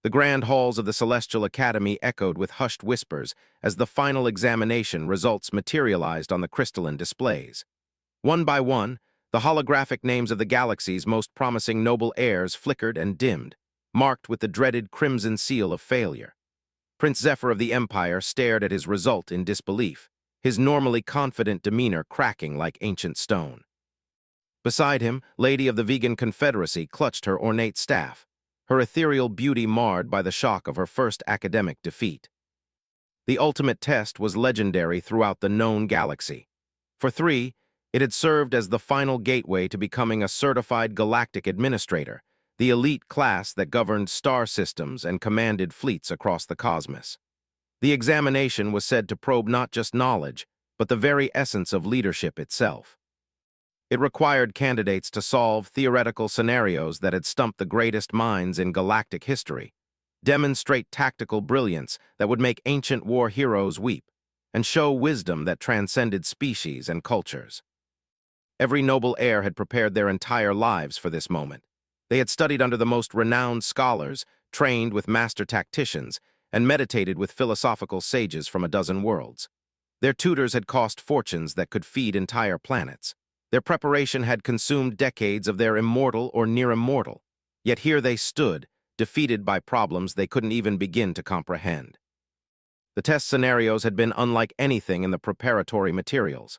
The grand halls of the Celestial Academy echoed with hushed whispers as the final examination results materialized on the crystalline displays. One by one, the holographic names of the galaxy's most promising noble heirs flickered and dimmed, marked with the dreaded crimson seal of failure. Prince Zephyr of the Empire stared at his result in disbelief, his normally confident demeanor cracking like ancient stone. Beside him, Lady of the Vegan Confederacy clutched her ornate staff, her ethereal beauty marred by the shock of her first academic defeat. The ultimate test was legendary throughout the known galaxy. For 3, it had served as the final gateway to becoming a certified galactic administrator, the elite class that governed star systems and commanded fleets across the cosmos. The examination was said to probe not just knowledge, but the very essence of leadership itself. It required candidates to solve theoretical scenarios that had stumped the greatest minds in galactic history, demonstrate tactical brilliance that would make ancient war heroes weep, and show wisdom that transcended species and cultures. Every noble heir had prepared their entire lives for this moment. They had studied under the most renowned scholars, trained with master tacticians, and meditated with philosophical sages from a dozen worlds. Their tutors had cost fortunes that could feed entire planets. Their preparation had consumed decades of their immortal or near-immortal, yet here they stood, defeated by problems they couldn't even begin to comprehend. The test scenarios had been unlike anything in the preparatory materials.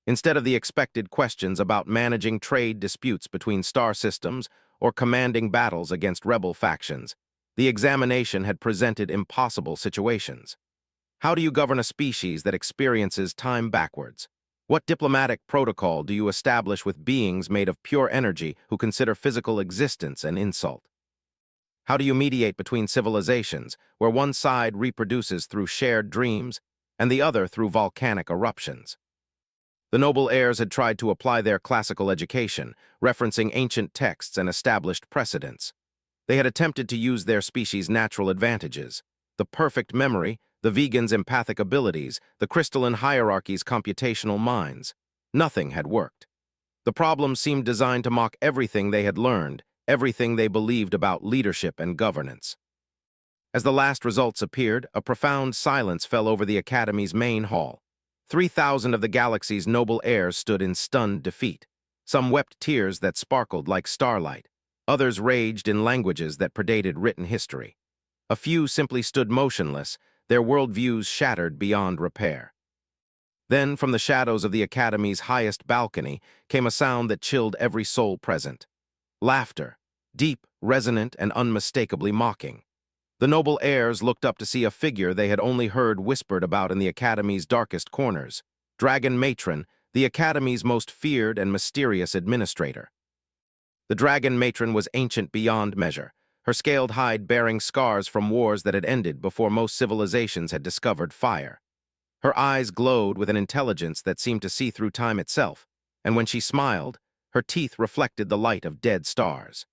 Instead of the expected questions about managing trade disputes between star systems or commanding battles against rebel factions, the examination had presented impossible situations. How do you govern a species that experiences time backwards? What diplomatic protocol do you establish with beings made of pure energy who consider physical existence an insult? How do you mediate between civilizations where one side reproduces through shared dreams and the other through volcanic eruptions? The noble heirs had tried to apply their classical education, referencing ancient texts and established precedents. They had attempted to use their species' natural advantages, the perfect memory, the vegan's empathic abilities, the crystalline hierarchy's computational minds. Nothing had worked. The problem seemed designed to mock everything they had learned, everything they believed about leadership and governance. As the last results appeared, a profound silence fell over the Academy's main hall. 3,000 of the galaxy's noble heirs stood in stunned defeat. Some wept tears that sparkled like starlight. Others raged in languages that predated written history. A few simply stood motionless, their worldviews shattered beyond repair. Then, from the shadows of the Academy's highest balcony, came a sound that chilled every soul present. Laughter, deep, resonant, and unmistakably mocking. The noble heirs looked up to see a figure they had only heard whispered about in the Academy's darkest corners, Dragon Matron, the Academy's most feared and mysterious administrator. The Dragon Matron was ancient beyond measure, her scaled hide bearing scars from wars that had ended before most civilizations had discovered fire. Her eyes glowed with an intelligence that seemed to see through time itself, and when she smiled, her teeth reflected the light of dead stars.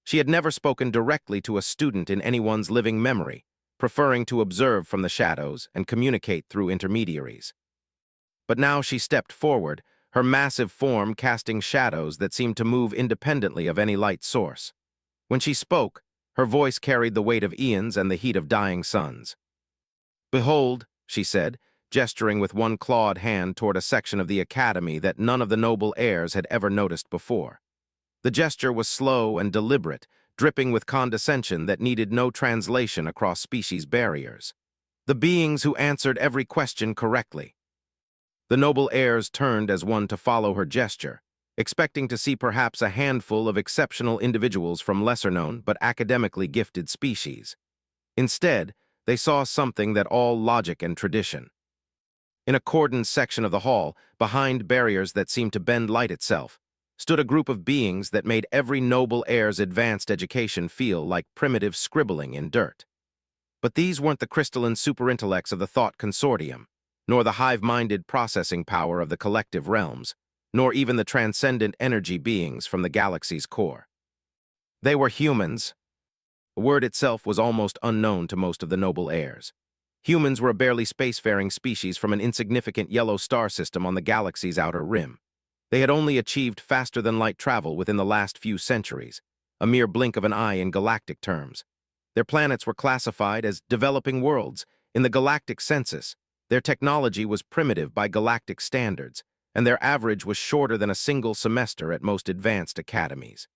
She had never spoken directly to a student in anyone's living memory, preferring to observe from the shadows and communicate through intermediaries. But now she stepped forward, her massive form casting shadows that seemed to move independently of any light source. When she spoke, her voice carried the weight of eons and the heat of dying suns. "Behold," she said, gesturing with one clawed hand toward a section of the Academy that none of the noble heirs had ever noticed before. The gesture was slow and deliberate, dripping with condescension that needed no translation across species barriers. The beings who answered every question correctly. The noble heirs turned as one to follow her gesture, expecting to see perhaps a handful of exceptional individuals from lesser-known but academically gifted species. Instead, they saw something that all logic and tradition. In a cordoned section of the hall, behind barriers that seemed to bend light itself, stood a group of beings that made every noble heir's advanced education feel like primitive scribbling in dirt. But these weren't the crystalline superintellects of the Thought Consortium, nor the hive-minded processing power of the collective realms, nor even the transcendent energy beings from the galaxy's core. They were humans. The word itself was almost unknown to most of the noble heirs. Humans were a barely spacefaring species from an insignificant yellow star system on the galaxy's outer rim. They had only achieved faster-than-light travel within the last few centuries, a mere blink of an eye in galactic terms. Their planets were classified as developing worlds in the galactic census. Their technology was primitive by galactic standards, and their average was shorter than a single semester at most advanced academies.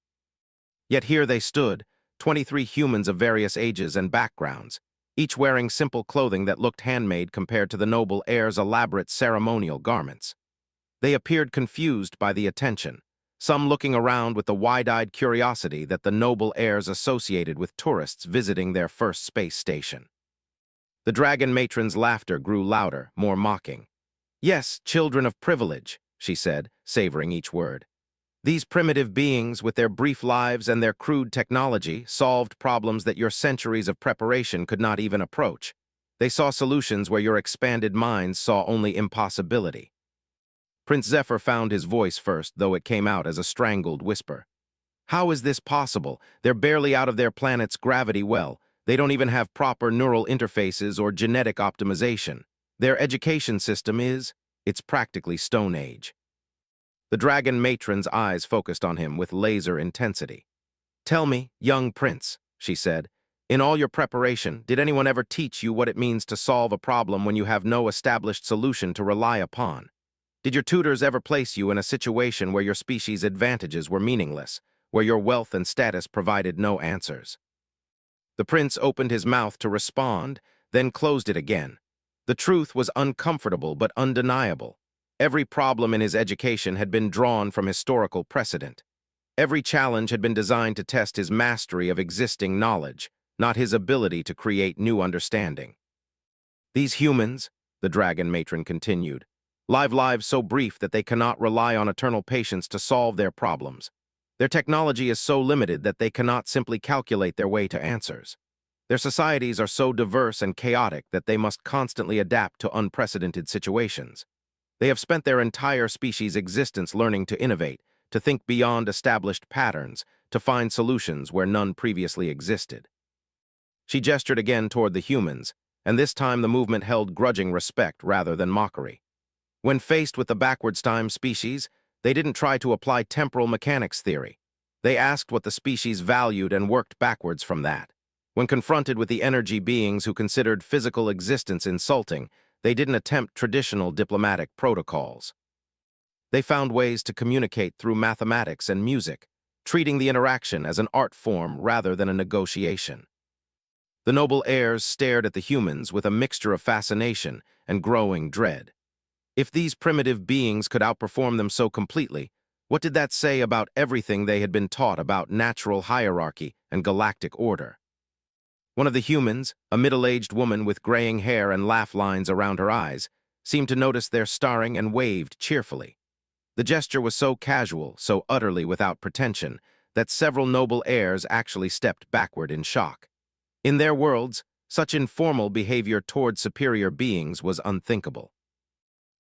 Yet here they stood, 23 humans of various ages and backgrounds, each wearing simple clothing that looked handmade compared to the noble heir's elaborate ceremonial garments. They appeared confused by the attention, some looking around with the wide-eyed curiosity that the noble heirs associated with tourists visiting their first space station. The dragon matron's laughter grew louder, more mocking. "Yes, children of privilege," she said, savoring each word. "These primitive beings, with their brief lives and their crude technology, solved problems that your centuries of preparation could not even approach. They saw solutions where your expanded minds saw only impossibility." Prince Zephyr found his voice first, though it came out as a strangled whisper. "How is this possible? They're barely out of their planet's gravity well. They don't even have proper neural interfaces or genetic optimization. Their education system it's practically Stone Age." The dragon matron's eyes focused on him with laser intensity. "Tell me, young prince," she said, "in all your preparation, did anyone ever teach you what it means to solve a problem when you have no established solution to rely upon? Did your tutors ever place you in a situation where your species' advantages were meaningless, where your wealth and status provided no answers?" The prince opened his mouth to respond, then closed it again. The truth was uncomfortable but undeniable. Every problem in his education had been drawn from historical precedent. Every challenge had been designed to test his mastery of existing knowledge, not his ability to create new understanding. "These humans," the dragon matron continued, "live lives so brief that they cannot rely on eternal patience to solve their problems. Their technology is so limited that they cannot simply calculate their way to answers. Their societies are so diverse and chaotic that they must constantly adapt to unprecedented situations. They have spent their entire species' existence learning to innovate, to think beyond established patterns, to find solutions where none previously existed." She gestured again toward the humans, and this time the movement held grudging respect rather than mockery. When faced with the backwards time species, they didn't try to apply temporal mechanics theory. They asked what the species valued and worked backwards from that. When confronted with the energy beings who considered physical existence insulting, they didn't attempt traditional diplomatic protocols. They found ways to communicate through mathematics and music, treating the interaction as an art form rather than a negotiation. The noble heirs stared at the humans with a mixture of fascination and growing dread. If these primitive beings could outperform them so completely, what did that say about everything they had been taught about natural hierarchy and galactic order? One of the humans, a middle-aged woman with graying hair and laugh lines around her eyes, seemed to notice their staring and waved cheerfully. The gesture was so casual, so utterly without pretension, that several noble heirs actually stepped backward in shock. In their worlds, such informal behavior toward superior beings was unthinkable.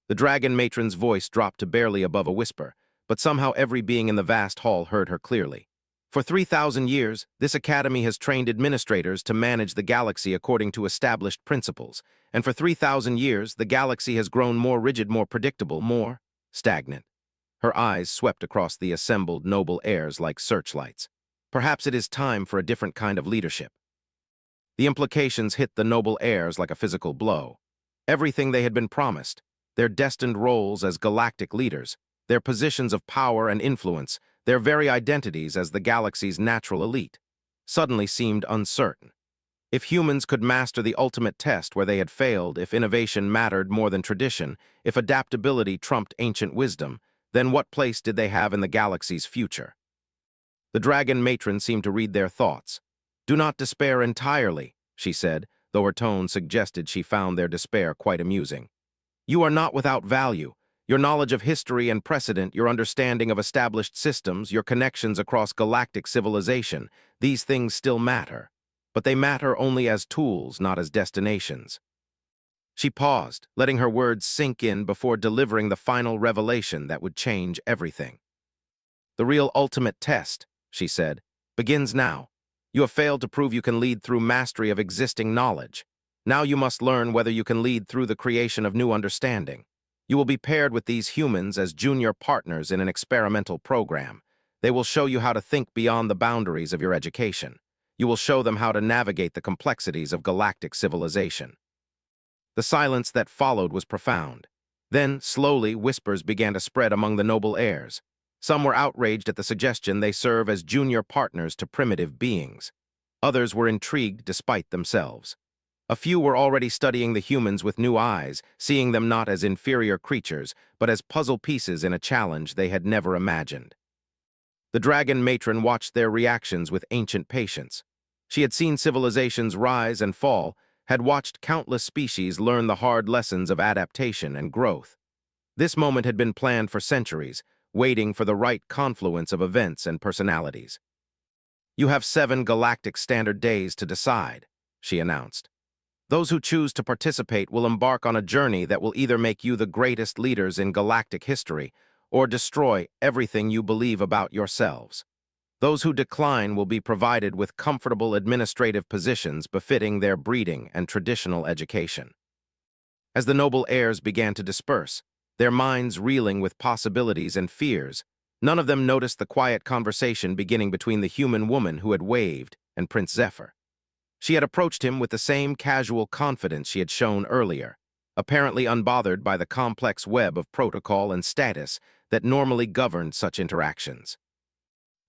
The dragon matron's voice dropped to barely above a whisper, but somehow every being in the vast hall heard her clearly. "For 3,000 years, this academy has trained administrators to manage the galaxy according to established principles, and for 3,000 years, the galaxy has grown more rigid, more predictable, more stagnant." Her eyes swept across the assembled noble heirs like searchlights. "Perhaps it is time for a different kind of leadership." The implications hit the noble heirs like a physical blow. Everything they had been promised, their destined roles as galactic leaders, their positions of power and influence, their very identities as the galaxy's natural elite, suddenly seemed uncertain. If humans could master the ultimate test where they had failed, if innovation mattered more than tradition, if adaptability trumped ancient wisdom, then what place did they have in the galaxy's future? The dragon matron seemed to read their thoughts. "Do not despair entirely," she said, though her tone suggested she found their despair quite amusing. "You are not without value. Your knowledge of history and precedent, your understanding of established systems, your connections across galactic civilization, these things still matter. But they matter only as tools, not as destinations." She paused, letting her words sink in before delivering the final revelation that would change everything. "The real ultimate test," she said, "begins now. You have failed to prove you can lead through mastery of existing knowledge. Now you must learn whether you can lead through the creation of new understanding. You will be paired with these humans as junior partners in an experimental program. They will show you how to think beyond the boundaries of your education. You will show them how to navigate the complexities of galactic civilization." The silence that followed was profound. Then, slowly, whispers began to spread among the noble heirs. Some were outraged at the suggestion they serve as junior partners to primitive beings. Others were intrigued despite themselves. A few were already studying the humans with new eyes, seeing them not as inferior creatures, but as puzzle pieces in a challenge they had never imagined. The dragon matron watched their reactions with ancient patience. She had seen civilizations rise and fall, had watched countless species learn the hard lessons of adaptation and growth. This moment had been planned for centuries, waiting for the right confluence of events and personalities. "You have 7 galactic standard days to decide," she announced. "Those who choose to participate will embark on a journey that will either make you the greatest leaders in galactic history or destroy everything you believe about yourselves. Those who decline will be provided with comfortable administrative positions befitting their breeding and traditional education." As the noble heirs began to disperse, their minds reeling with possibilities and fears, none of them noticed the quiet conversation beginning between the human woman who had waved and Prince Zephyr. She had approached him with the same casual confidence she had shown earlier, apparently unbothered by the complex web of protocol and status that normally governed such interactions.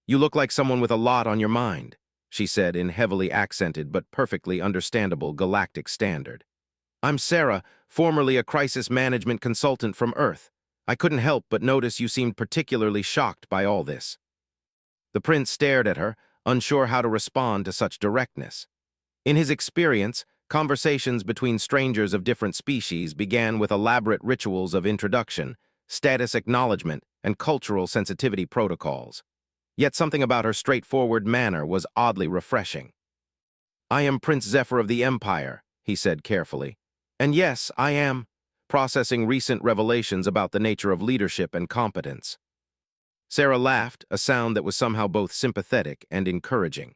"You look like someone with a lot on your mind," she said in heavily accented but perfectly understandable galactic standard. "I'm Sarah, formerly a crisis management consultant from Earth. I couldn't help but notice you seemed particularly shocked by all this." The prince stared at her, unsure how to respond to such directness. In his experience, conversations between strangers of different species began with elaborate rituals of introduction, status acknowledgement, and cultural sensitivity protocols. Yet something about her straightforward manner was oddly refreshing. "I am Prince Zephyr of the Empire," he said carefully. "And yes, I am processing recent revelations about the nature of leadership and competence." Sarah laughed, a sound that was somehow both sympathetic and encouraging.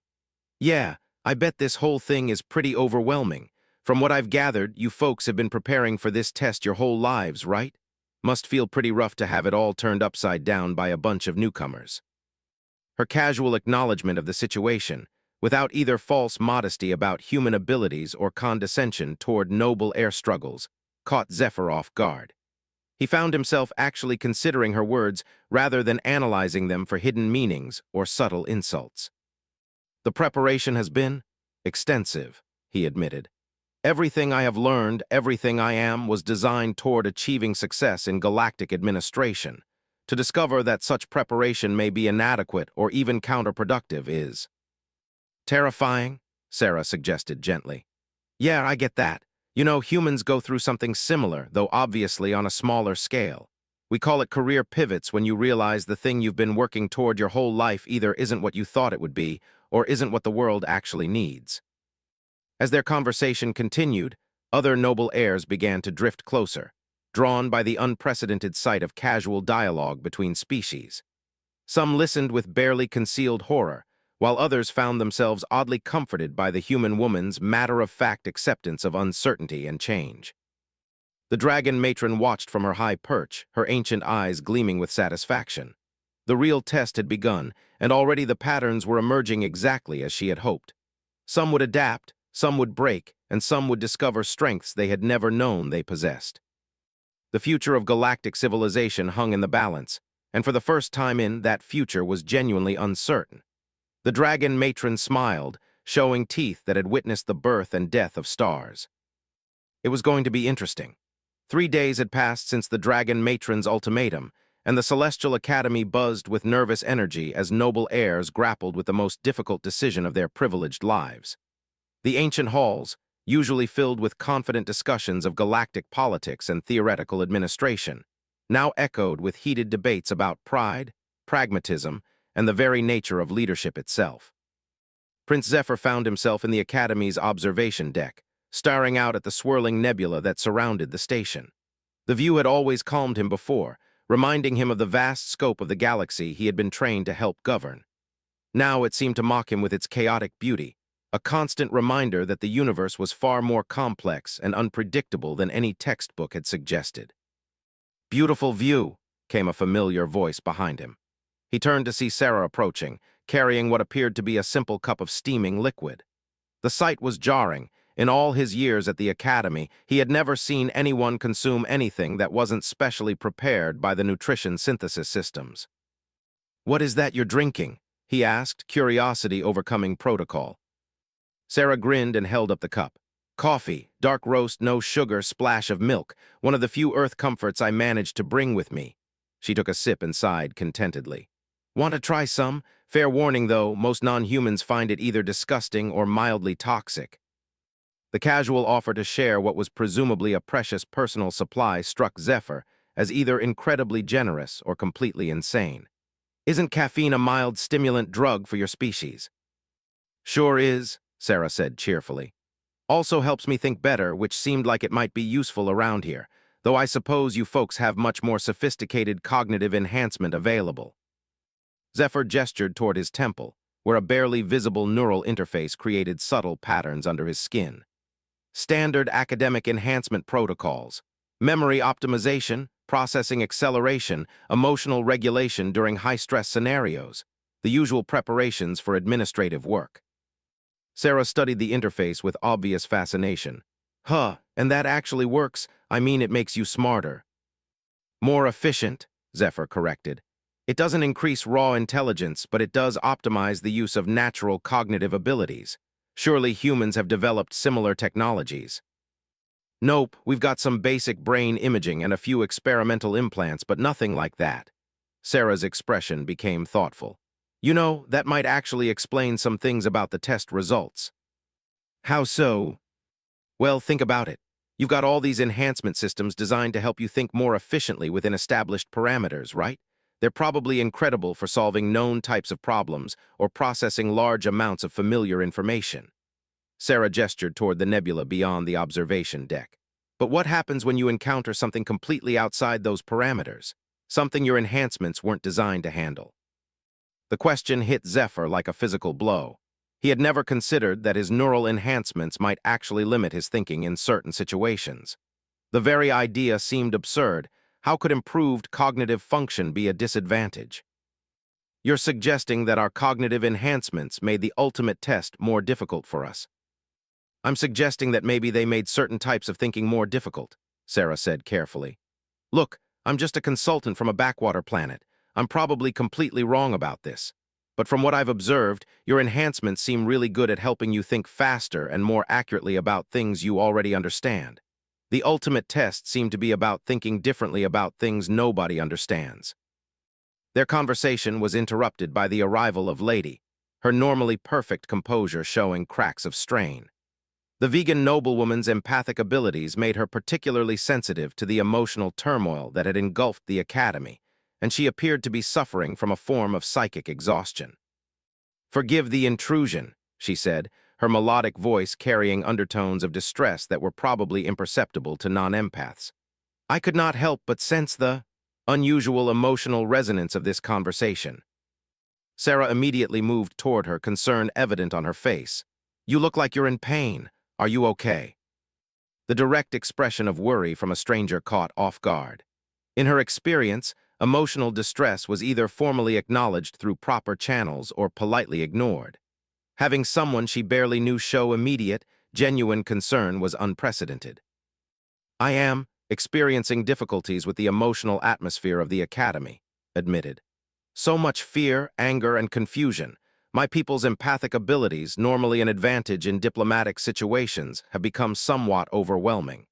"Yeah, I bet this whole thing is pretty overwhelming. From what I've gathered, you folks have been preparing for this test your whole lives, right? Must feel pretty rough to have it all turned upside down by a bunch of newcomers." Her casual acknowledgement of the situation, without either false modesty about human abilities or condescension toward noble air struggles, caught Zephyr off guard. He found himself actually considering her words rather than analyzing them for hidden meanings or subtle insults. "The preparation has been extensive," he admitted. "Everything I have learned, everything I am, was designed toward achieving success in galactic administration. To discover that such preparation may be inadequate or even counterproductive is terrifying," Sarah suggested gently. "Yeah, I get that. You know, humans go through something similar, though obviously on a smaller scale. We call it career pivots when you realize the thing you've been working toward your whole life either isn't what you thought it would be or isn't what the world actually needs." As their conversation continued, other noble heirs began to drift closer, drawn by the unprecedented sight of casual dialogue between species. Some listened with barely concealed horror, while others found themselves oddly comforted by the human woman's matter-of-fact acceptance of uncertainty and change. The dragon matron watched from her high perch, her ancient eyes gleaming with satisfaction. The real test had begun, and already the patterns were emerging exactly as she had hoped. Some would adapt, some would break, and some would discover strengths they had never known they possessed. The future of galactic civilization hung in the balance, and for the first time that future was genuinely uncertain. The dragon matron smiled, showing teeth that had witnessed the birth and death of stars. It was going to be interesting. 3 days had passed since the dragon matron's ultimatum, and the Celestial Academy buzzed with nervous energy as noble heirs grappled with the most difficult decision of their privileged lives. The ancient halls, usually filled with confident discussions of galactic politics and theoretical administration, now echoed with heated debates about pride, pragmatism, and the very nature of leadership itself. Prince Zephyr found himself in the Academy's observation deck, staring out at the swirling nebula that surrounded the station. The view had always calmed him before, reminding him of the vast scope of the galaxy he had been trained to help govern. Now it seemed to mock him with its chaotic beauty, a constant reminder that the universe was far more complex and unpredictable than any textbook had suggested. "Beautiful view," came a familiar voice behind him. He turned to see Sarah approaching, carrying what appeared to be a simple cup of steaming liquid. The sight was jarring. In all his years at the academy, he had never seen anyone consume anything that wasn't specially prepared by the nutrition synthesis systems. "What is that you're drinking?" he asked, curiosity overcoming protocol. Sarah grinned and held up the cup. "Coffee, dark roast, no sugar, splash of milk, one of the few earth comforts I managed to bring with me." She took a sip and sighed contentedly. "Want to try some? Fair warning, though, most non-humans find it either disgusting or mildly toxic." The casual offer to share what was presumably a precious personal supply struck Zephyr as either incredibly generous or completely insane. "Isn't caffeine a mild stimulant drug for your species?" "Sure is," Sarah said cheerfully. "Also helps me think better, which seemed like it might be useful around here, though I suppose you folks have much more sophisticated cognitive enhancement available." Zephyr gestured toward his temple, where a barely visible neural interface created subtle patterns under his skin. "Standard academic enhancement protocols, memory optimization, processing acceleration, emotional regulation during high-stress scenarios, the usual preparations for administrative work." Sarah studied the interface with obvious fascination. "Huh, and that actually works? I mean, it makes you smarter." "More efficient," Zephyr corrected. "It doesn't increase raw intelligence, but it does optimize the use of natural cognitive abilities. Surely humans have developed similar technologies." "Nope, we've got some basic brain imaging and a few experimental implants, but nothing like that." Sarah's expression became thoughtful. "You know, that might actually explain some things about the test results." "How so?" "Well, think about it. You've got all these enhancement systems designed to help you think more efficiently within established parameters, right? They're probably incredible for solving known types of problems or processing large amounts of familiar information." Sarah gestured toward the nebula beyond the observation deck. "But what happens when you encounter something completely outside those parameters? Something your enhancements weren't designed to handle?" The question hit Zephyr like a physical blow. He had never considered that his neural enhancements might actually limit his thinking in certain situations. The very idea seemed absurd. How could improved cognitive function be a disadvantage? "You're suggesting that our cognitive enhancements made the ultimate test more difficult for us." "I'm suggesting that maybe they made certain types of thinking more difficult," Sarah said carefully. "Look, I'm just a consultant from a backwater planet. I'm probably completely wrong about this. But from what I've observed, your enhancements seem really good at helping you think faster and more accurately about things you already understand. The ultimate test seemed to be about thinking differently about things nobody understands." Their conversation was interrupted by the arrival of Lady, her normally perfect composure showing cracks of strain. The vegan noblewoman's empathic abilities made her particularly sensitive to the emotional turmoil that had engulfed the academy, and she appeared to be suffering from a form of psychic exhaustion. "Forgive the intrusion," she said, her melodic voice carrying undertones of distress that were probably imperceptible to non-empaths. "I could not help but sense the unusual emotional resonance of this conversation." Sarah immediately moved toward her, concern evident on her face. "You look like you're in pain. Are you okay?" The direct expression of worry from a stranger caught off guard. In her experience, emotional distress was either formally acknowledged through proper channels or politely ignored. Having someone she barely knew show immediate, genuine concern was unprecedented. "I am experiencing difficulties with the emotional atmosphere of the academy," admitted. "So much fear, anger, and confusion. My people's empathic abilities, normally an advantage in diplomatic situations, have become somewhat overwhelming."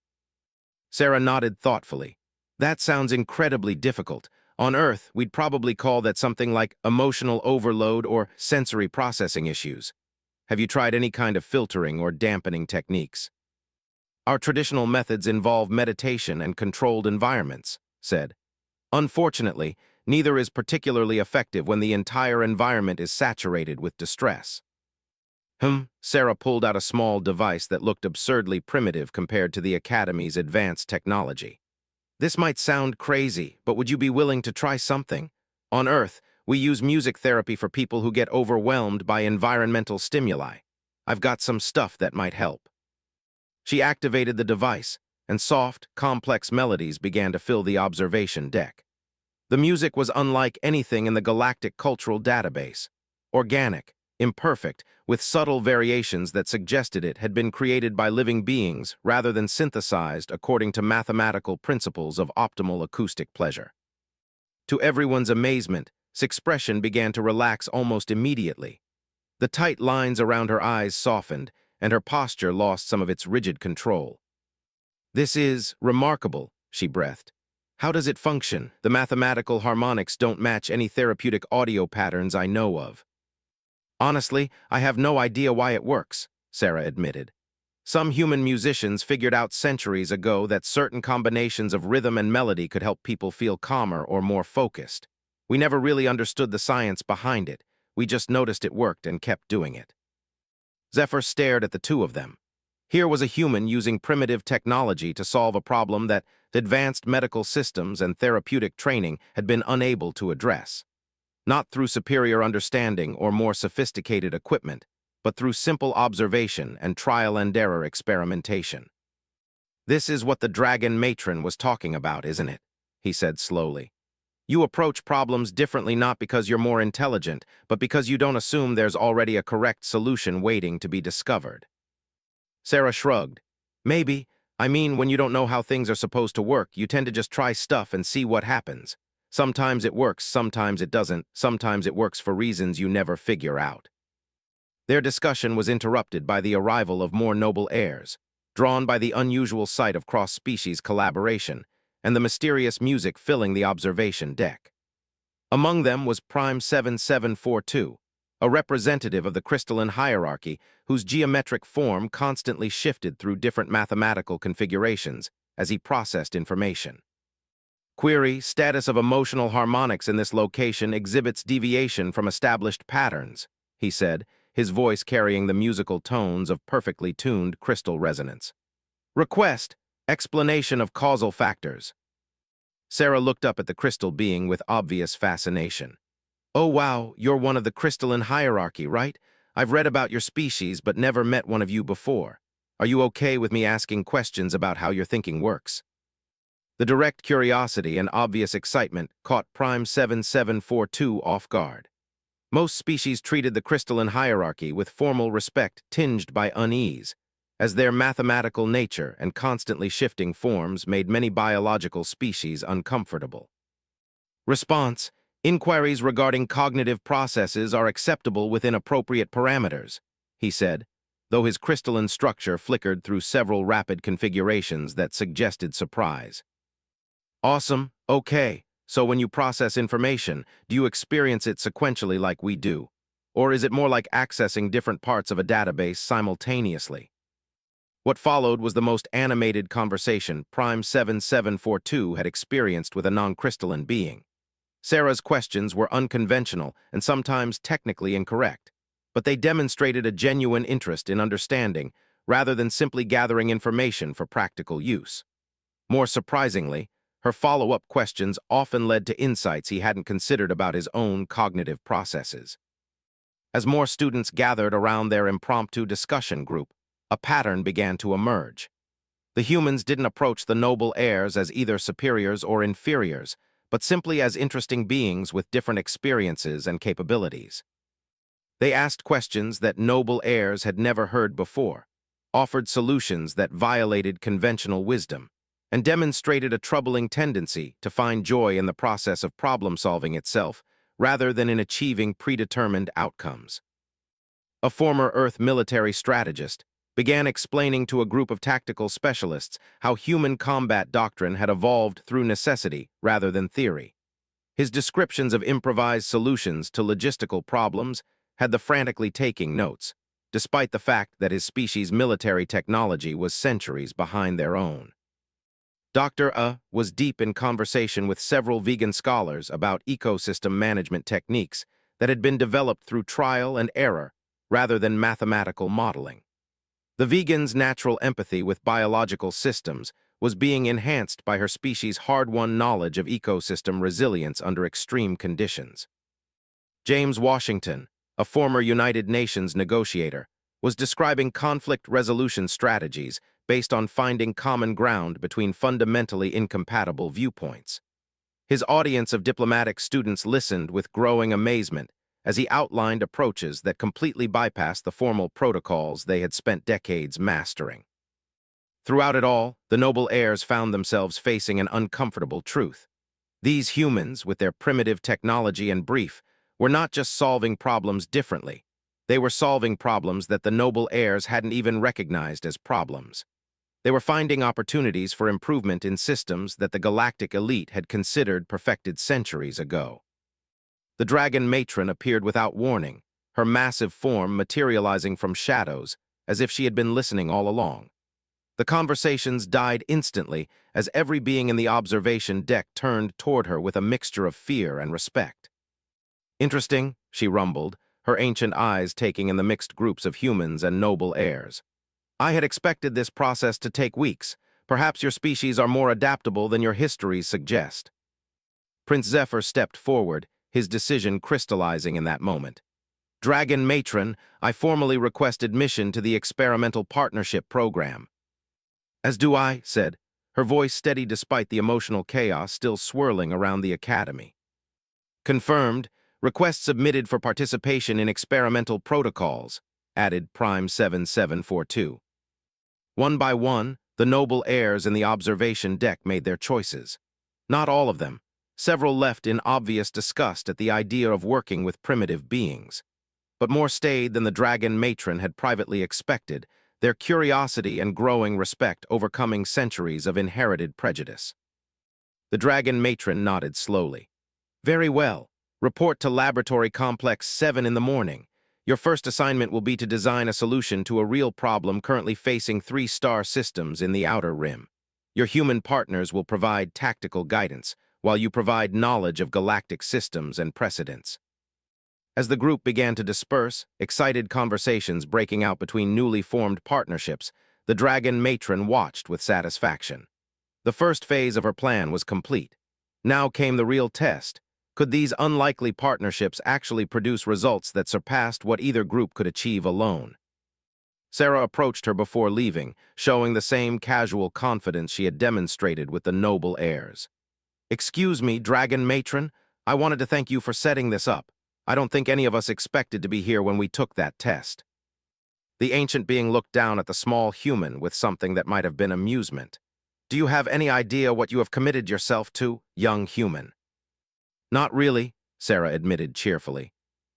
Sarah nodded thoughtfully. "That sounds incredibly difficult. On Earth, we'd probably call that something like emotional overload or sensory processing issues. Have you tried any kind of filtering or dampening techniques?" "Our traditional methods involve meditation and controlled environments," said. "Unfortunately, neither is particularly effective when the entire environment is saturated with distress." Sarah pulled out a small device that looked absurdly primitive compared to the Academy's advanced technology. "This might sound crazy, but would you be willing to try something? On Earth, we use music therapy for people who get overwhelmed by environmental stimuli. I've got some stuff that might help." She activated the device, and soft, complex melodies began to fill the observation deck. The music was unlike anything in the Galactic Cultural Database, organic, imperfect, with subtle variations that suggested it had been created by living beings rather than synthesized according to mathematical principles of optimal acoustic pleasure. To everyone's amazement, his expression began to relax almost immediately. The tight lines around her eyes softened, and her posture lost some of its rigid control. "This is remarkable," she breathed. "How does it function? The mathematical harmonics don't match any therapeutic audio patterns I know of." "Honestly, I have no idea why it works," Sarah admitted. "Some human musicians figured out centuries ago that certain combinations of rhythm and melody could help people feel calmer or more focused. We never really understood the science behind it. We just noticed it worked and kept doing it." Zephyr stared at the two of them. Here was a human using primitive technology to solve a problem that advanced medical systems and therapeutic training had been unable to address. Not through superior understanding or more sophisticated equipment, but through simple observation and trial-and-error experimentation. "This is what the dragon matron was talking about, isn't it?" he said slowly. "You approach problems differently not because you're more intelligent, but because you don't assume there's already a correct solution waiting to be discovered." Sarah shrugged. "Maybe. I mean, when you don't know how things are supposed to work, you tend to just try stuff and see what happens. Sometimes it works, sometimes it doesn't, sometimes it works for reasons you never figure out." Their discussion was interrupted by the arrival of more noble heirs, drawn by the unusual sight of cross-species collaboration and the mysterious music filling the observation deck. Among them was Prime 7742, a representative of the crystalline hierarchy whose geometric form constantly shifted through different mathematical configurations as he processed information. "Query: status of emotional harmonics in this location exhibits deviation from established patterns," he said, his voice carrying the musical tones of perfectly tuned crystal resonance. "Request: explanation of causal factors." Sarah looked up at the crystal being with obvious fascination. "Oh wow, you're one of the crystalline hierarchy, right? I've read about your species but never met one of you before. Are you okay with me asking questions about how your thinking works?" The direct curiosity and obvious excitement caught Prime 7742 off guard. Most species treated the crystalline hierarchy with formal respect tinged by unease, as their mathematical nature and constantly shifting forms made many biological species uncomfortable. Response: inquiries regarding cognitive processes are acceptable within appropriate parameters, he said, though his crystalline structure flickered through several rapid configurations that suggested surprise. "Awesome, okay. So when you process information, do you experience it sequentially like we do? Or is it more like accessing different parts of a database simultaneously?" What followed was the most animated conversation Prime 7742 had experienced with a non-crystalline being. Sarah's questions were unconventional and sometimes technically incorrect, but they demonstrated a genuine interest in understanding rather than simply gathering information for practical use. More surprisingly, her follow-up questions often led to insights he hadn't considered about his own cognitive processes. As more students gathered around their impromptu discussion group, a pattern began to emerge. The humans didn't approach the noble heirs as either superiors or inferiors, but simply as interesting beings with different experiences and capabilities. They asked questions that noble heirs had never heard before, offered solutions that violated conventional wisdom, and demonstrated a troubling tendency to find joy in the process of problem-solving itself, rather than in achieving predetermined outcomes. A former Earth military strategist began explaining to a group of tactical specialists how human combat doctrine had evolved through necessity rather than theory. His descriptions of improvised solutions to logistical problems had the frantically taking notes, despite the fact that his species' military technology was centuries behind their own. Dr. Was deep in conversation with several vegan scholars about ecosystem management techniques that had been developed through trial and error rather than mathematical modeling. The vegan's natural empathy with biological systems was being enhanced by her species' hard-won knowledge of ecosystem resilience under extreme conditions. James Washington, a former United Nations negotiator, was describing conflict resolution strategies based on finding common ground between fundamentally incompatible viewpoints. His audience of diplomatic students listened with growing amazement as he outlined approaches that completely bypassed the formal protocols they had spent decades mastering. Throughout it all, the noble heirs found themselves facing an uncomfortable truth. These humans, with their primitive technology and brief, were not just solving problems differently. They were solving problems that the noble heirs hadn't even recognized as problems. They were finding opportunities for improvement in systems that the galactic elite had considered perfected centuries ago. The dragon matron appeared without warning, her massive form materializing from shadows, as if she had been listening all along. The conversations died instantly as every being in the observation deck turned toward her with a mixture of fear and respect. "Interesting," she rumbled, her ancient eyes taking in the mixed groups of humans and noble heirs. "I had expected this process to take weeks. Perhaps your species are more adaptable than your histories suggest." Prince Zephyr stepped forward, his decision crystallizing in that moment. "Dragon Matron, I formally request admission to the Experimental Partnership Program." "As do I," said, her voice steady despite the emotional chaos still swirling around the academy. "Confirmed. Request submitted for participation in experimental protocols," added Prime 7742. One by one, the noble heirs in the observation deck made their choices. Not all of them. Several left in obvious disgust at the idea of working with primitive beings. But more stayed than the dragon matron had privately expected, their curiosity and growing respect overcoming centuries of inherited prejudice. The dragon matron nodded slowly. "Very well. Report to Laboratory Complex 7 in the morning. Your first assignment will be to design a solution to a real problem currently facing 3-star systems in the Outer Rim. Your human partners will provide tactical guidance, while you provide knowledge of galactic systems and precedents." As the group began to disperse, excited conversations breaking out between newly formed partnerships, the dragon matron watched with satisfaction. The first phase of her plan was complete. Now came the real test. Could these unlikely partnerships actually produce results that surpassed what either group could achieve alone? Sarah approached her before leaving, showing the same casual confidence she had demonstrated with the noble heirs. "Excuse me, dragon matron. I wanted to thank you for setting this up. I don't think any of us expected to be here when we took that test." The ancient being looked down at the small human with something that might have been amusement. "Do you have any idea what you have committed yourself to, young human?" "Not really," Sarah admitted cheerfully.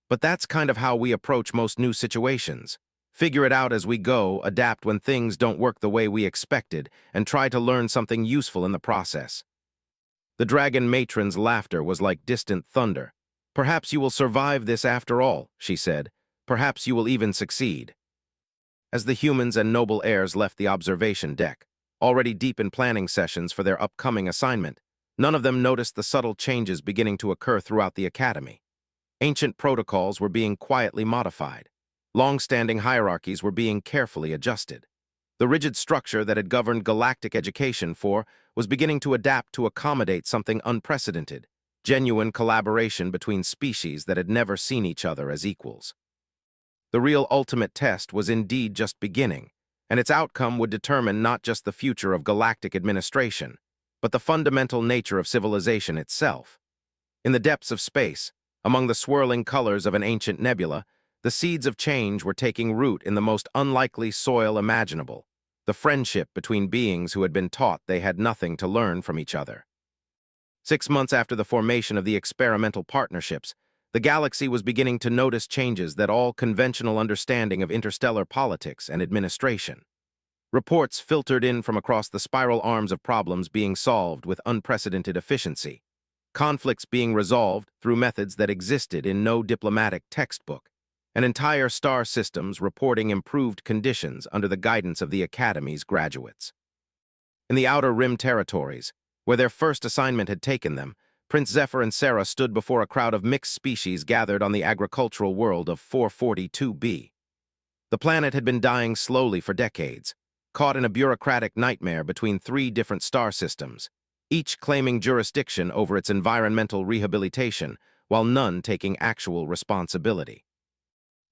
"But that's kind of how we approach most new situations. Figure it out as we go, adapt when things don't work the way we expected, and try to learn something useful in the process." The dragon matron's laughter was like distant thunder. "Perhaps you will survive this after all," she said. "Perhaps you will even succeed." As the humans and noble heirs left the observation deck, already deep in planning sessions for their upcoming assignment, none of them noticed the subtle changes beginning to occur throughout the academy. Ancient protocols were being quietly modified. Long-standing hierarchies were being carefully adjusted. The rigid structure that had governed galactic education was beginning to adapt to accommodate something unprecedented: genuine collaboration between species that had never seen each other as equals. The real ultimate test was indeed just beginning, and its outcome would determine not just the future of galactic administration, but the fundamental nature of civilization itself. In the depths of space, among the swirling colors of an ancient nebula, the seeds of change were taking root in the most unlikely soil imaginable: the friendship between beings who had been taught they had nothing to learn from each other. 6 months after the formation of the experimental partnerships, the galaxy was beginning to notice changes that all conventional understanding of interstellar politics and administration. Reports filtered in from across the spiral arms of problems being solved with unprecedented efficiency, conflicts being resolved through methods that existed in no diplomatic textbook, and entire star systems reporting improved conditions under the guidance of the Academy's graduates. In the Outer Rim territories, where their first assignment had taken them, Prince Zephyr and Sarah stood before a crowd of mixed species gathered on the agricultural world of 442b. The planet had been dying slowly for decades, caught in a bureaucratic nightmare between 3 different star systems, each claiming jurisdiction over its environmental rehabilitation, while none taking actual responsibility.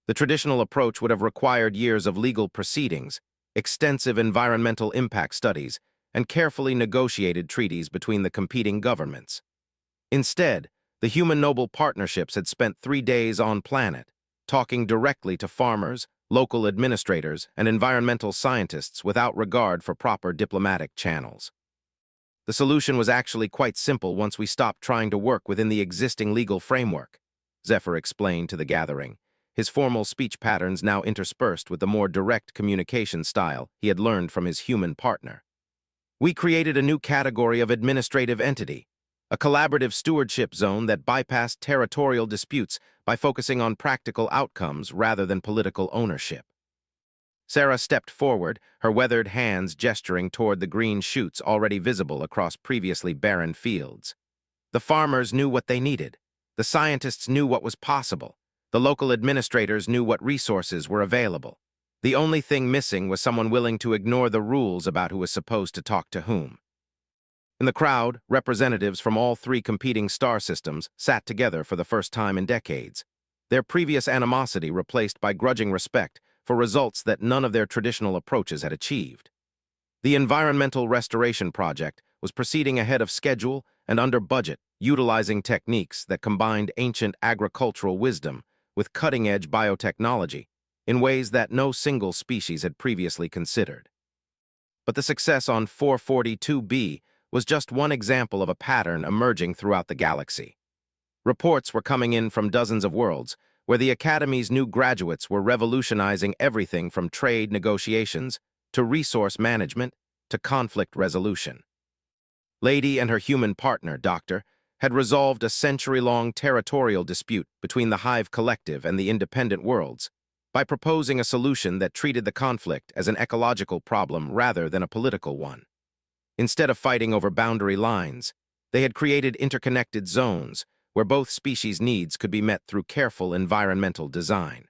The traditional approach would have required years of legal proceedings, extensive environmental impact studies, and carefully negotiated treaties between the competing governments. Instead, The human noble partnerships had spent 3 days on planet, talking directly to farmers, local administrators, and environmental scientists without regard for proper diplomatic channels. The solution was actually quite simple once we stopped trying to work within the existing legal framework, Zephyr explained to the gathering, his formal speech patterns now interspersed with the more direct communication style he had learned from his human partner. We created a new category of administrative entity, a collaborative stewardship zone that bypassed territorial disputes by focusing on practical outcomes rather than political ownership. Sarah stepped forward, her weathered hands gesturing toward the green shoots already visible across previously barren fields. The farmers knew what they needed. The scientists knew what was possible. The local administrators knew what resources were available. The only thing missing was someone willing to ignore the rules about who was supposed to talk to whom. In the crowd, representatives from all three competing star systems sat together for the first time in decades, their previous animosity replaced by grudging respect for results that none of their traditional approaches had achieved. The environmental restoration project was proceeding ahead of schedule and under budget, utilizing techniques that combined ancient agricultural wisdom with cutting-edge biotechnology in ways that no single species had previously considered. But the success on 442b was just one example of a pattern emerging throughout the galaxy. Reports were coming in from dozens of worlds, where the Academy's new graduates were revolutionizing everything from trade negotiations to resource management to conflict resolution. Lady and her human partner, Doctor, had resolved a century-long territorial dispute between the Hive Collective and the independent worlds by proposing a solution that treated the conflict as an ecological problem rather than a political one. Instead of fighting over boundary lines, they had created interconnected zones where both species' needs could be met through careful environmental design.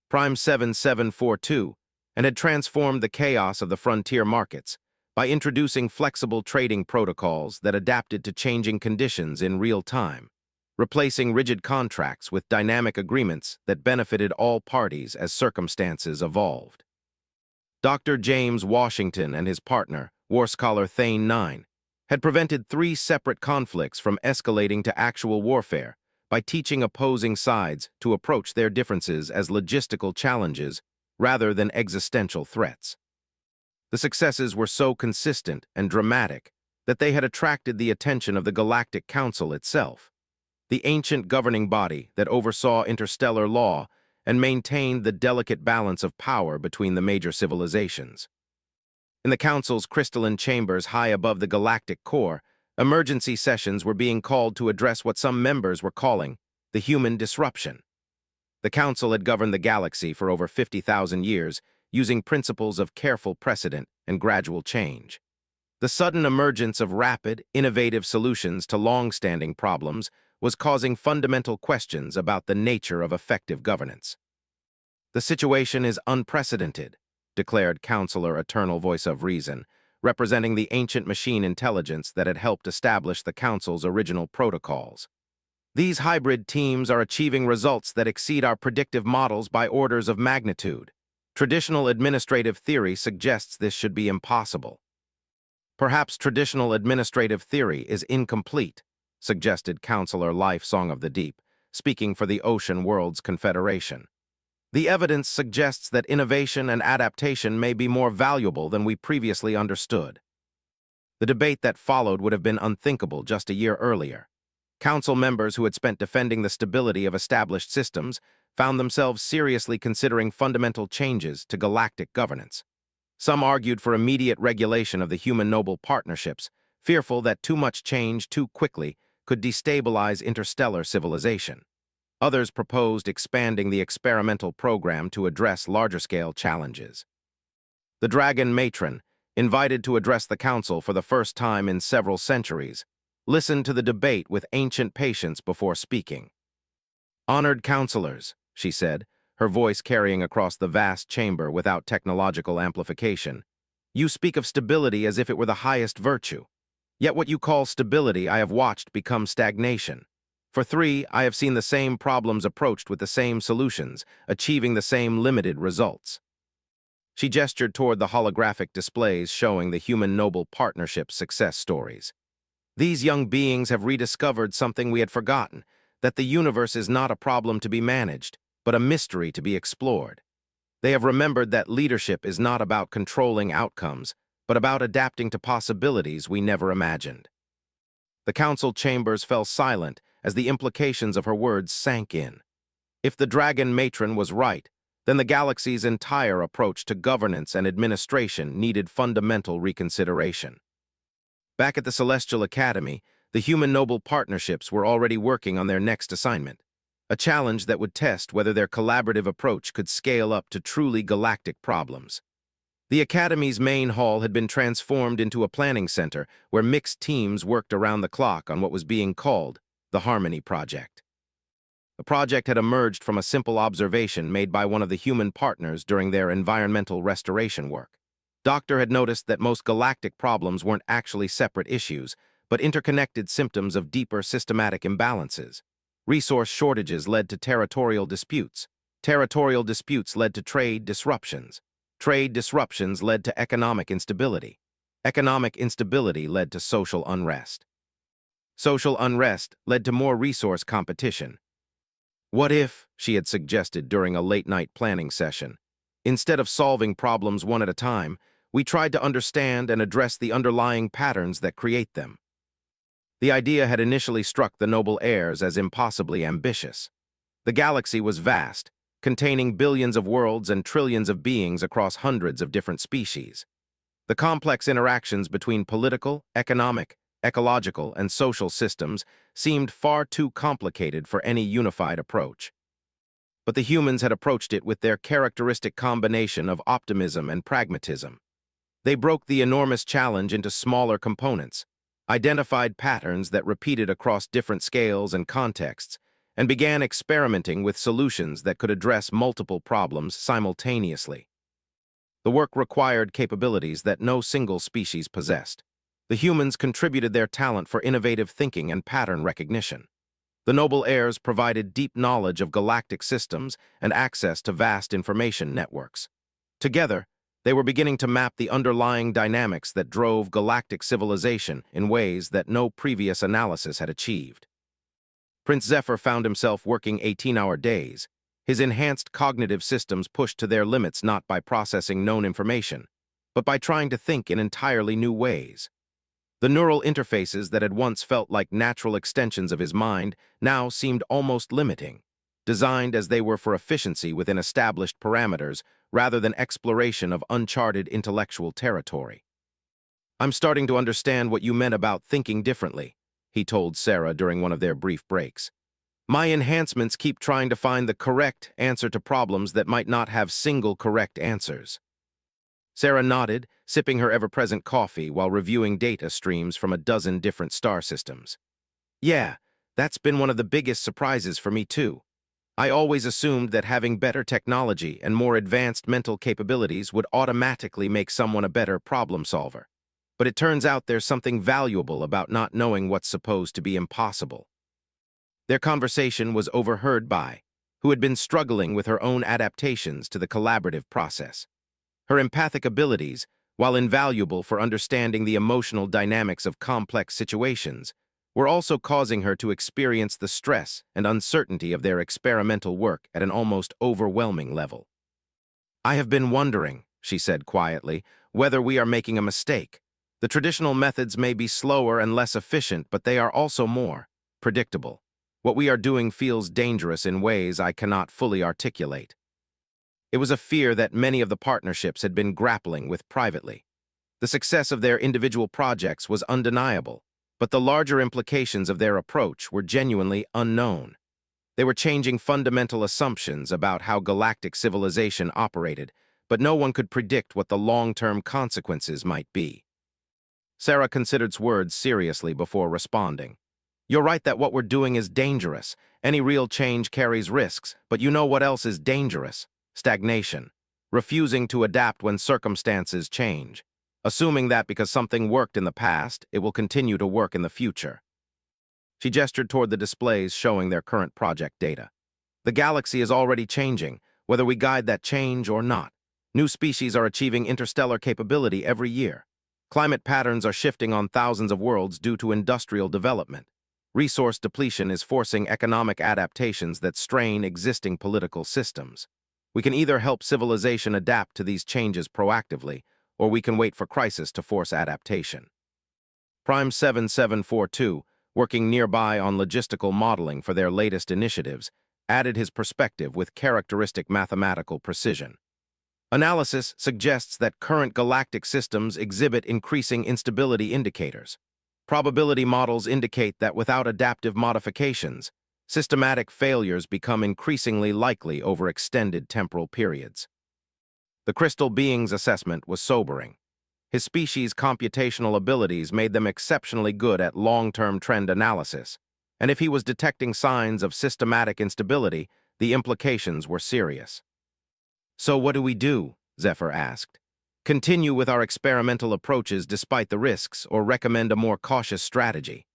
Prime 7742 and had transformed the chaos of the frontier markets by introducing flexible trading protocols that adapted to changing conditions in real time, replacing rigid contracts with dynamic agreements that benefited all parties as circumstances evolved. Dr. James Washington and his partner, War Scholar Thane 9, had prevented 3 separate conflicts from escalating to actual warfare by teaching opposing sides to approach their differences as logistical challenges rather than existential threats. The successes were so consistent and dramatic that they had attracted the attention of the Galactic Council itself, the ancient governing body that oversaw interstellar law and maintained the delicate balance of power between the major civilizations. In the Council's crystalline chambers high above the galactic core, emergency sessions were being called to address what some members were calling the human disruption. The Council had governed the galaxy for over 50,000 years, using principles of careful precedent and gradual change. The sudden emergence of rapid, innovative solutions to long-standing problems was causing fundamental questions about the nature of effective governance. "The situation is unprecedented," declared Counselor Eternal Voice of Reason, representing the ancient machine intelligence that had helped establish the Council's original protocols. "These hybrid teams are achieving results that exceed our predictive models by orders of magnitude. Traditional administrative theory suggests this should be impossible." "Perhaps traditional administrative theory is incomplete," suggested Counselor Life Song of the Deep, speaking for the Ocean Worlds Confederation. "The evidence suggests that innovation and adaptation may be more valuable than we previously understood." The debate that followed would have been unthinkable just a year earlier. Council members who had spent defending the stability of established systems found themselves seriously considering fundamental changes to galactic governance. Some argued for immediate regulation of the human noble partnerships, fearful that too much change too quickly could destabilize interstellar civilization. Others proposed expanding the experimental program to address larger-scale challenges. The Dragon Matron, invited to address the Council for the first time in several centuries, listened to the debate with ancient patience before speaking. "Honored counselors," she said, her voice carrying across the vast chamber without technological amplification, "you speak of stability as if it were the highest virtue. Yet what you call stability I have watched become stagnation. For 3, I have seen the same problems approached with the same solutions, achieving the same limited results." She gestured toward the holographic displays showing the human noble partnership success stories. These young beings have rediscovered something we had forgotten, that the universe is not a problem to be managed, but a mystery to be explored. They have remembered that leadership is not about controlling outcomes, but about adapting to possibilities we never imagined. The council chambers fell silent as the implications of her words sank in. If the dragon matron was right, then the galaxy's entire approach to governance and administration needed fundamental reconsideration. Back at the Celestial Academy, the human noble partnerships were already working on their next assignment, a challenge that would test whether their collaborative approach could scale up to truly galactic problems. The Academy's main hall had been transformed into a planning center where mixed teams worked around the clock on what was being called the Harmony Project. The project had emerged from a simple observation made by one of the human partners during their environmental restoration work. Doctor had noticed that most galactic problems weren't actually separate issues, but interconnected symptoms of deeper systematic imbalances. Resource shortages led to territorial disputes. Territorial disputes led to trade disruptions. Trade disruptions led to economic instability. Economic instability led to social unrest. Social unrest led to more resource competition. What if, she had suggested during a late-night planning session, instead of solving problems one at a time, we tried to understand and address the underlying patterns that create them? The idea had initially struck the noble heirs as impossibly ambitious. The galaxy was vast, containing billions of worlds and trillions of beings across hundreds of different species. The complex interactions between political, economic, ecological, and social systems seemed far too complicated for any unified approach. But the humans had approached it with their characteristic combination of optimism and pragmatism. They broke the enormous challenge into smaller components, identified patterns that repeated across different scales and contexts, and began experimenting with solutions that could address multiple problems simultaneously. The work required capabilities that no single species possessed. The humans contributed their talent for innovative thinking and pattern recognition. The noble heirs provided deep knowledge of galactic systems and access to vast information networks. Together, they were beginning to map the underlying dynamics that drove galactic civilization in ways that no previous analysis had achieved. Prince Zephyr found himself working 18-hour days, his enhanced cognitive systems pushed to their limits not by processing known information, but by trying to think in entirely new ways. The neural interfaces that had once felt like natural extensions of his mind now seemed almost limiting, designed as they were for efficiency within established parameters rather than exploration of uncharted intellectual territory. "I'm starting to understand what you meant about thinking differently," he told Sarah during one of their brief breaks. "My enhancements keep trying to find the correct answer to problems that might not have single correct answers." Sarah nodded, sipping her ever-present coffee while reviewing data streams from a dozen different star systems. "Yeah, that's been one of the biggest surprises for me too. I always assumed that having better technology and more advanced mental capabilities would automatically make someone a better problem solver. But it turns out there's something valuable about not knowing what's supposed to be impossible." Their conversation was overheard by, who had been struggling with her own adaptations to the collaborative process. Her empathic abilities, while invaluable for understanding the emotional dynamics of complex situations, were also causing her to experience the stress and uncertainty of their experimental work at an almost overwhelming level. "I have been wondering," she said quietly, "whether we are making a mistake. The traditional methods may be slower and less efficient, but they are also more predictable. What we are doing feels dangerous in ways I cannot fully articulate." It was a fear that many of the partnerships had been grappling with privately. The success of their individual projects was undeniable, but the larger implications of their approach were genuinely unknown. They were changing fundamental assumptions about how galactic civilization operated, but no one could predict what the long-term consequences might be. Sarah considered words seriously before responding. "You're right that what we're doing is dangerous. Any real change carries risks, but you know what else is dangerous? Stagnation. Refusing to adapt when circumstances change. Assuming that because something worked in the past, it will continue to work in the future." She gestured toward the displays showing their current project data. "The galaxy is already changing, whether we guide that change or not. New species are achieving interstellar capability every year. Climate patterns are shifting on thousands of worlds due to industrial development. Resource depletion is forcing economic adaptations that strain existing political systems. We can either help civilization adapt to these changes proactively, or we can wait for crisis to force adaptation. Prime 7742, working nearby on logistical modeling for their latest initiatives, added his perspective with characteristic mathematical precision. Analysis suggests that current galactic systems exhibit increasing instability indicators. Probability models indicate that without adaptive modifications, systematic failures become increasingly likely over extended temporal periods. The crystal being's assessment was sobering. His species' computational abilities made them exceptionally good at long-term trend analysis, and if he was detecting signs of systematic instability, the implications were serious. "So what do we do?" Zephyr asked. "Continue with our experimental approaches despite the risks, or recommend a more cautious strategy?"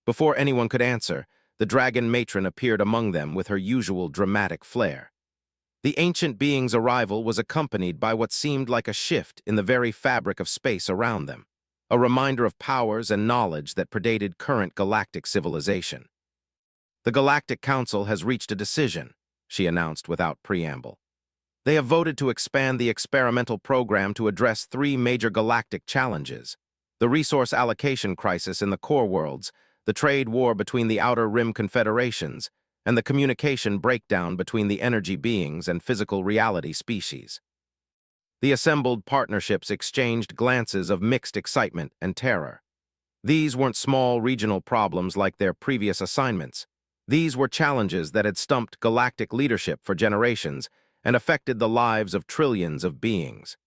Before anyone could answer, the dragon matron appeared among them with her usual dramatic flair. The ancient being's arrival was accompanied by what seemed like a shift in the very fabric of space around them, a reminder of powers and knowledge that predated current galactic civilization. "The Galactic Council has reached a decision," she announced without preamble. "They have voted to expand the experimental program to address three major galactic challenges: the resource allocation crisis in the core worlds, the trade war between the Outer Rim confederations, and the communication breakdown between the energy beings and physical reality species." The assembled partnerships exchanged glances of mixed excitement and terror. These weren't small regional problems like their previous assignments. These were challenges that had stumped galactic leadership for generations and affected the lives of trillions of beings.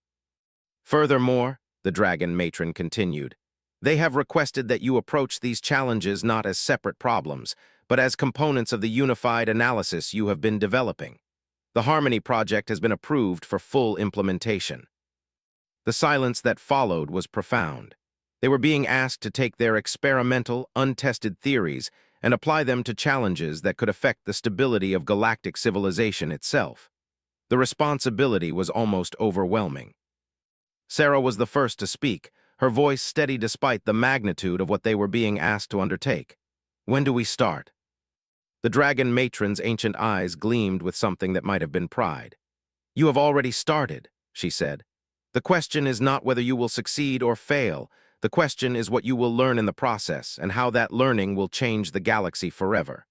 "Furthermore," the dragon matron continued, "they have requested that you approach these challenges not as separate problems, but as components of the unified analysis you have been developing. The Harmony Project has been approved for full implementation." The silence that followed was profound. They were being asked to take their experimental, untested theories and apply them to challenges that could affect the stability of galactic civilization itself. The responsibility was almost overwhelming. Sarah was the first to speak, her voice steady despite the magnitude of what they were being asked to undertake. "When do we start?" The dragon matron's ancient eyes gleamed with something that might have been pride. "You have already started," she said. "The question is not whether you will succeed or fail. The question is what you will learn in the process and how that learning will change the galaxy forever."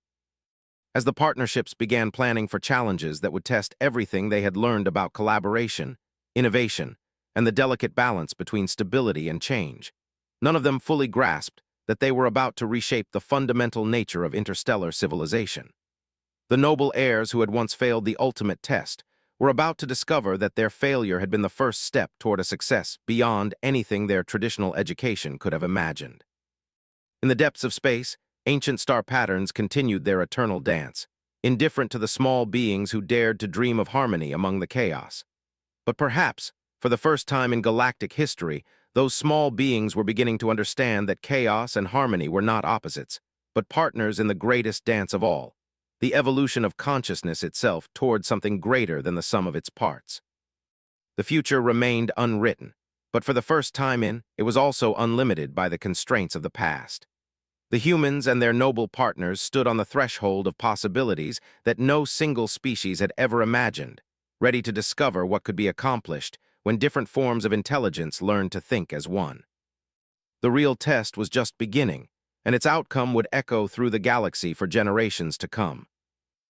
As the partnerships began planning for challenges that would test everything they had learned about collaboration, innovation, and the delicate balance between stability and change, none of them fully grasped that they were about to reshape the fundamental nature of interstellar civilization. The noble heirs who had once failed the ultimate test were about to discover that their failure had been the first step toward a success beyond anything their traditional education could have imagined. In the depths of space, ancient star patterns continued their eternal dance, indifferent to the small beings who dared to dream of harmony among the chaos. But perhaps, for the first time in galactic history, those small beings were beginning to understand that chaos and harmony were not opposites, but partners in the greatest dance of all, the evolution of consciousness itself toward something greater than the sum of its parts. The future remained unwritten, but for the first time it was also unlimited by the constraints of the past. The humans and their noble partners stood on the threshold of possibilities that no single species had ever imagined, ready to discover what could be accomplished when different forms of intelligence learned to think as one. The real test was just beginning, and its outcome would echo through the galaxy for generations to come.